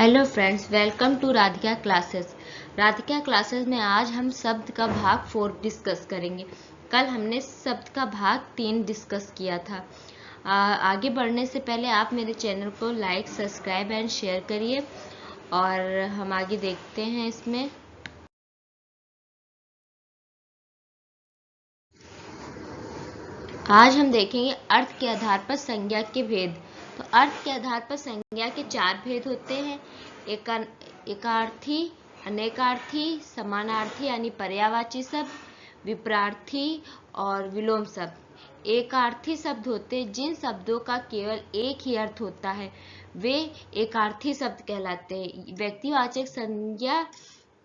Hello friends, welcome to Radhika classes. Radhika classes में आज हम शब्द का भाग 4 डिस्कस करेंगे। कल हमने शब्द का भाग 3 डिस्कस किया था। आगे बढ़ने से पहले आप मेरे चैनल को लाइक, सब्सक्राइब एंड शेयर करिए और हम आगे देखते हैं। इसमें आज हम देखेंगे अर्थ के आधार पर संज्ञा के भेद। तो अर्थ के आधार पर संज्ञा के 4 भेद होते हैं। एकार्थी, अनेकार्थी, समानार्थी यानी पर्यायवाची शब्द, विपरार्थी और विलोम शब्द। एकार्थी शब्द होते हैं जिन शब्दों का केवल एक ही अर्थ होता है, वे एकार्थी शब्द कहलाते हैं। व्यक्तिवाचक संज्ञा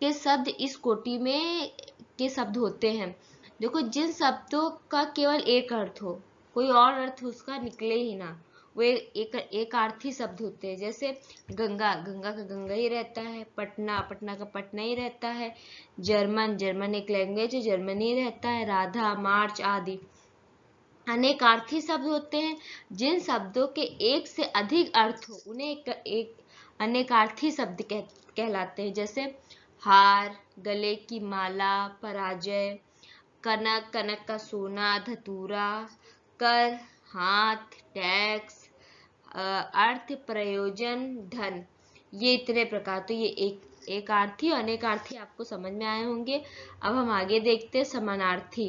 के शब्द इस कोटि में के शब्द होते हैं। देखो, जिन शब्दों का केवल एक अर्थ हो, कोई और अर्थ उसका निकले ही ना, वे एक अर्थी शब्द होते हैं। जैसे गंगा, गंगा का गंगा ही रहता है। पटना, पटना का पटना ही रहता है। जर्मन, जर्मन एक लैंग्वेज है, जर्मनी रहता है। राधा, मार्च आदि अनेकार्थी शब्द होते हैं। जिन शब्दों के एक से अधिक अर्थ हो उन्हें एक अनेकार्थी शब्द कहलाते हैं। जैसे हार, गले की माला, पराजय, कनक, कनक का सोना, धतूरा, कर, हाथ, टैक्स, अर्थ, प्रयोजन, धन, ये इतने प्रकार। तो ये एक अर्थी और अनेकार्थी आपको समझ में आए होंगे। अब हम आगे देखते हैं समानार्थी।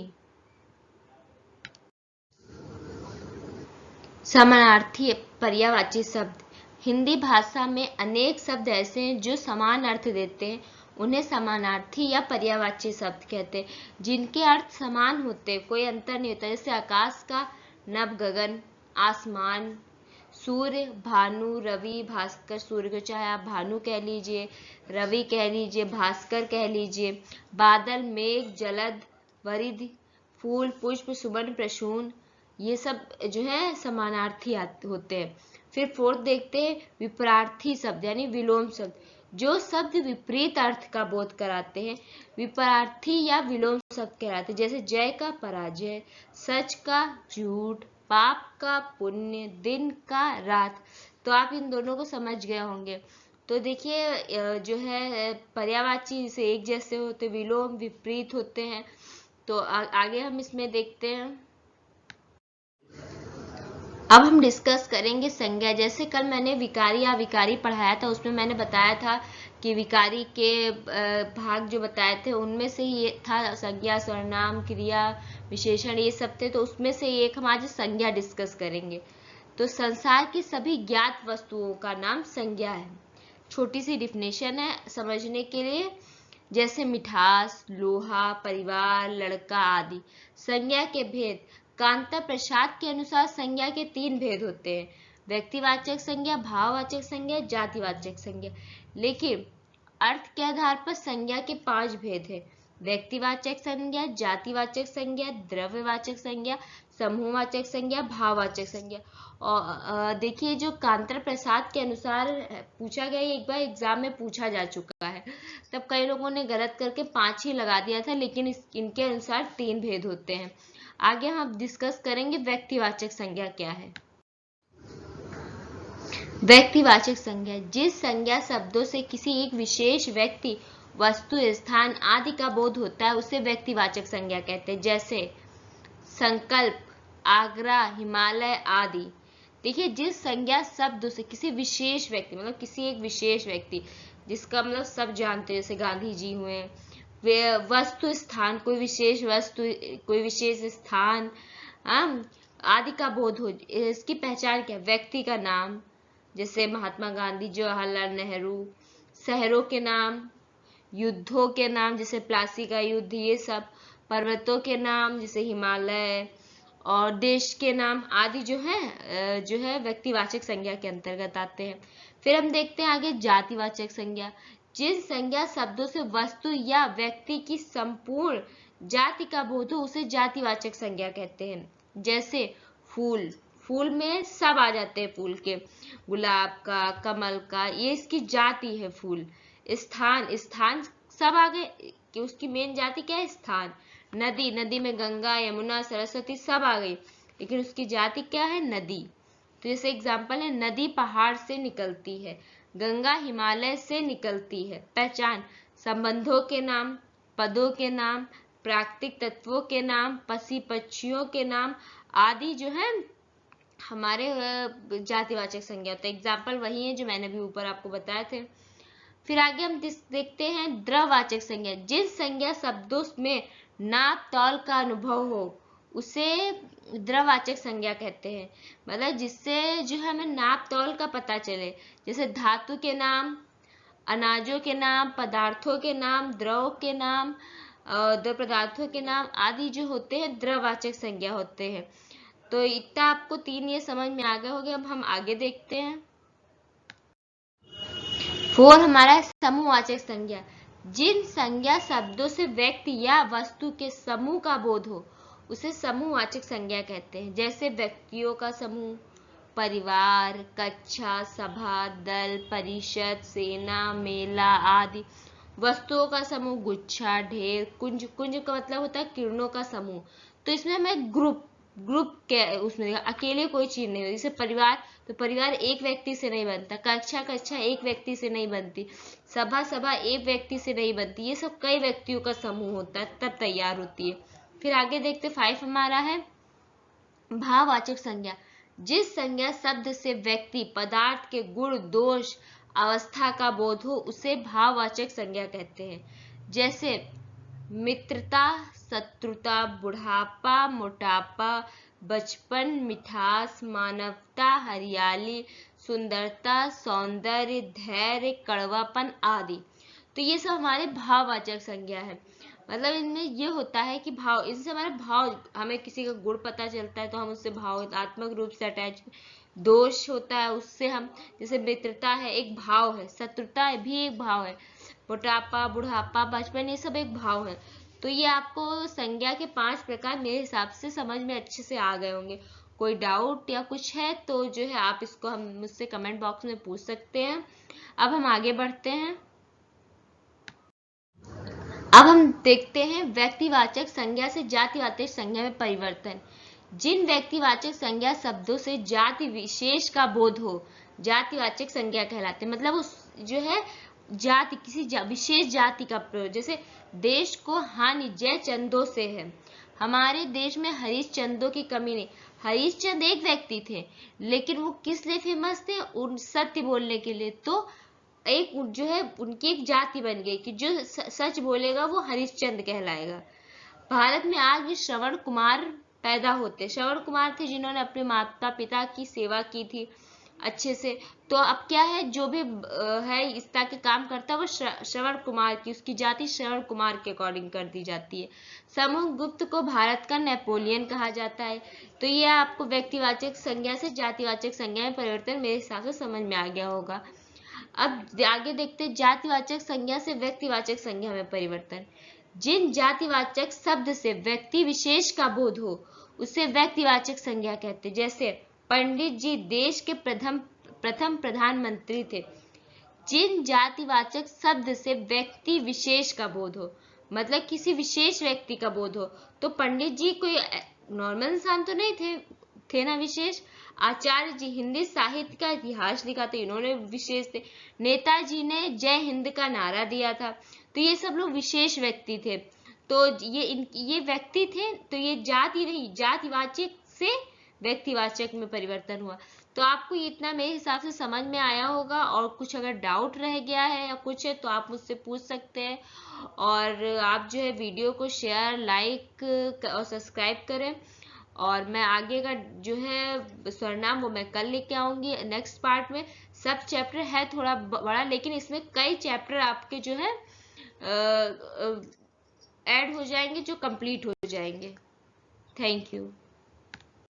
समानार्थी पर्यायवाची शब्द। हिंदी भाषा में अनेक शब्द ऐसे हैं जो समान अर्थ देते हैं, उन्हें समानार्थी या पर्यायवाची शब्द कहते हैं। जिनके अर्थ समान होते हैं, कोई अंतर नहीं होता। जैसे आकाश का नभ, गगन, आसमान, सूर्य, भानु, रवि, भास्कर। सूर्य को चाहे आप भानु कह लीजिए, रवि कह लीजिए, भास्कर कह लीजिए। बादल, मेघ, जलद, वरिध, फूल, पुष्प, सुवर्ण, प्रसून, ये सब जो है समानार्थी होते हैं। फिर फोर्थ देखते हैं विपरार्थी शब्द यानी विलोम शब्द। जो शब्द विपरीत अर्थ का बोध कराते हैं, विपरार्थी या विलोम शब्द कहलाते हैं। जैसे जय का पराजय, सच का झूठ, पाप का पुण्य, दिन का रात। तो आप इन दोनों को समझ गए होंगे। तो देखिए, जो है पर्यायवाची से एक जैसे होते, विलोम विपरीत होते हैं। तो आगे हम इसमें देखते हैं। अब हम डिस्कस करेंगे संज्ञा। जैसे कल मैंने विकारी या विकारी पढ़ाया था, उसमें मैंने बताया था कि विकारी के भाग जो बताए थे उनमें से ये था संज्ञा, सर्वनाम, क्रिया, विशेषण, ये सब थे। तो उसमें से एक हम आज संज्ञा डिस्कस करेंगे। तो संसार की सभी ज्ञात वस्तुओं का नाम संज्ञा है। छोटी सी डिफिनेशन है समझने के लिए। जैसे मिठास, लोहा, परिवार, लड़का आदि। संज्ञा के भेद। कांता प्रसाद के अनुसार संज्ञा के 3 भेद होते हैं: व्यक्तिवाचक संज्ञा, भाववाचक संज्ञा, जातिवाचक संज्ञा। लेकिन अर्थ के आधार पर संज्ञा के 5 भेद हैं: व्यक्तिवाचक संज्ञा, जातिवाचक संज्ञा, द्रव्यवाचक संज्ञा, समूहवाचक संज्ञा, भाववाचक संज्ञा। और देखिए, जो कांता प्रसाद के अनुसार पूछा गया, एक बार एग्जाम में पूछा जा चुका है। तब कई लोगों ने गलत करके 5 ही लगा दिया था, लेकिन इनके अनुसार 3 भेद होते हैं। आगे हम डिस्कस करेंगे व्यक्तिवाचक संज्ञा क्या है। व्यक्तिवाचक संज्ञा जिस संज्ञा शब्दों से किसी एक विशेष व्यक्ति, वस्तु, स्थान आदि का बोध होता है उसे व्यक्तिवाचक संज्ञा कहते हैं। जैसे संकल्प, आगरा, हिमालय आदि। देखिए, जिस संज्ञा शब्दों से किसी विशेष व्यक्ति, मतलब किसी एक विशेष व्यक्ति, जिसका मतलब सब जानते हैं, जैसे गांधी जी हुए। वे वस्तु, स्थान, कोई विशेष वस्तु, कोई विशेष स्थान आदि का बोध हो, इसकी पहचान क्या? व्यक्ति का नाम, जैसे महात्मा गांधी, जवाहरलाल नेहरू। शहरों के नाम, युद्धों के नाम, जैसे प्लासी का युद्ध, ये सब। पर्वतों के नाम, जैसे हिमालय। और देश के नाम आदि जो है व्यक्तिवाचक संज्ञा के अंतर्गत आते हैं। फिर हम देखते हैं आगे जातिवाचक संज्ञा। जिन संज्ञा शब्दों से वस्तु या व्यक्ति की संपूर्ण जाति का बोध हो उसे जातिवाचक संज्ञा कहते हैं। जैसे फूल, फूल में सब आ जाते हैं फूल के, गुलाब का, कमल का, ये इसकी जाति है फूल। स्थान, स्थान सब आ गए कि उसकी मेन जाति क्या है? स्थान। नदी, नदी में गंगा, यमुना, सरस्वती सब आ गई, लेकिन उसकी जाति क्या है? नदी। तो जैसे एग्जाम्पल है, नदी पहाड़ से निकलती है, गंगा हिमालय से निकलती है। पहचान, संबंधों के नाम, पदों के नाम, प्राकृतिक तत्वों के नाम, पशु पक्षियों के नाम आदि जो है हमारे जातिवाचक संज्ञा होता है। एग्जाम्पल वही है जो मैंने अभी ऊपर आपको बताए थे। फिर आगे हम देखते हैं द्रववाचक संज्ञा। जिन संज्ञा शब्दों में नाप तौल का अनुभव हो उसे द्रववाचक संज्ञा कहते हैं। मतलब जिससे जो है हमें नाप तौल का पता चले, जैसे धातु के नाम, अनाजों के नाम, पदार्थों के नाम, द्रव के नाम, द्रव पदार्थों के नाम आदि जो होते हैं द्रववाचक संज्ञा होते हैं। तो इतना आपको 3 ये समझ में आ गया होगा। अब हम आगे देखते हैं। 4 हमारा समूहवाचक संज्ञा। जिन संज्ञा शब्दों से व्यक्ति या वस्तु के समूह का बोध हो उसे समूहवाचक संज्ञा कहते हैं। जैसे व्यक्तियों का समूह, परिवार, कक्षा, सभा, दल, परिषद, सेना, मेला आदि। वस्तुओं का समूह, गुच्छा, ढेर, कुंज। कुंज का मतलब होता है किरणों का समूह। तो इसमें हमें ग्रुप के उसमें अकेले कोई चीज नहीं होती। जैसे परिवार, तो परिवार एक व्यक्ति से नहीं बनता। कक्षा एक व्यक्ति से नहीं बनती। सभा एक व्यक्ति से नहीं बनती। ये सब कई व्यक्तियों का समूह होता है तब तैयार होती है। फिर आगे देखते 5 हमारा है भाववाचक संज्ञा। जिस संज्ञा शब्द से व्यक्ति, पदार्थ के गुण, दोष, अवस्था का बोध हो उसे भाववाचक संज्ञा कहते हैं। जैसे मित्रता, शत्रुता, बुढ़ापा, मोटापा, बचपन, मिठास, मानवता, हरियाली, सुंदरता, सौंदर्य, धैर्य, कड़वापन आदि। तो ये सब हमारे भाववाचक संज्ञा है। मतलब इनमें ये होता है कि भाव, इससे हमारा भाव, हमें किसी का गुण पता चलता है तो हम उससे भावात्मक रूप से अटैच। दोष होता है उससे हम, जैसे मित्रता है एक भाव है, शत्रुता भी एक भाव है, मोटापा, बुढ़ापा, बचपन ये सब एक भाव है। तो ये आपको संज्ञा के 5 प्रकार मेरे हिसाब से समझ में अच्छे से आ गए होंगे। कोई डाउट या कुछ है तो जो है आप इसको हम मुझसे कमेंट बॉक्स में पूछ सकते हैं। अब हम आगे बढ़ते हैं। अब हम देखते हैं व्यक्तिवाचक संज्ञा से जातिवाचक संज्ञा में परिवर्तन। जिन व्यक्तिवाचक संज्ञा शब्दों से जाति विशेष का बोध हो जातिवाचक संज्ञा कहलाते हैं। मतलब उस जो है जाति, किसी विशेष जाति का प्रयोग। जैसे देश को हानि जय चंदों से है। हमारे देश में हरिश्चंद्रों की कमी नहीं। हरिश्चंद्र एक व्यक्ति थे लेकिन वो किस लिए फेमस थे? उन सत्य बोलने के लिए। तो एक जो है उनकी एक जाति बन गई कि जो सच बोलेगा वो हरिश्चंद्र कहलाएगा। भारत में आज भी श्रवण कुमार पैदा होते। श्रवण कुमार थे जिन्होंने अपने माता पिता की सेवा की थी अच्छे से। तो अब क्या है, जो भी है इस तरह के काम करता है वो श्रवण कुमार की, उसकी जाति श्रवण कुमार के अकॉर्डिंग कर दी जाती है। समुद्रगुप्त को भारत का नेपोलियन कहा जाता है। तो ये आपको व्यक्तिवाचक संज्ञा से जातिवाचक संज्ञा में परिवर्तन मेरे हिसाब से समझ में आ गया होगा। अब आगे देखते हैं जातिवाचक संज्ञा से व्यक्तिवाचक संज्ञा में परिवर्तन। जिन जातिवाचक शब्द से व्यक्ति विशेष का बोध हो उसे व्यक्तिवाचक संज्ञा कहते हैं। जैसे पंडित जी देश के प्रथम प्रधानमंत्री थे। जिन जातिवाचक शब्द से व्यक्ति विशेष का बोध हो, मतलब किसी विशेष व्यक्ति का बोध हो, तो पंडित जी कोई नॉर्मल इंसान तो नहीं थे ना, विशेष। आचार्य जी हिंदी साहित्य का इतिहास लिखा था, इन्होंने विशेष थे। नेताजी ने जय हिंद का नारा दिया था। तो ये सब लोग विशेष व्यक्ति थे। तो ये व्यक्ति थे। तो ये जाति नहीं, जातिवाचक से व्यक्तिवाचक में परिवर्तन हुआ। तो आपको इतना मेरे हिसाब से समझ में आया होगा। और कुछ अगर डाउट रह गया है या कुछ है तो आप मुझसे पूछ सकते हैं। और आप जो है वीडियो को शेयर, लाइक और सब्सक्राइब करें। और मैं आगे का जो है सरनाम वो मैं कल लेके आऊंगी नेक्स्ट पार्ट में। सब चैप्टर है थोड़ा बड़ा, लेकिन इसमें कई चैप्टर आपके जो है ऐड हो जाएंगे जो कंप्लीट हो जाएंगे। Thank you.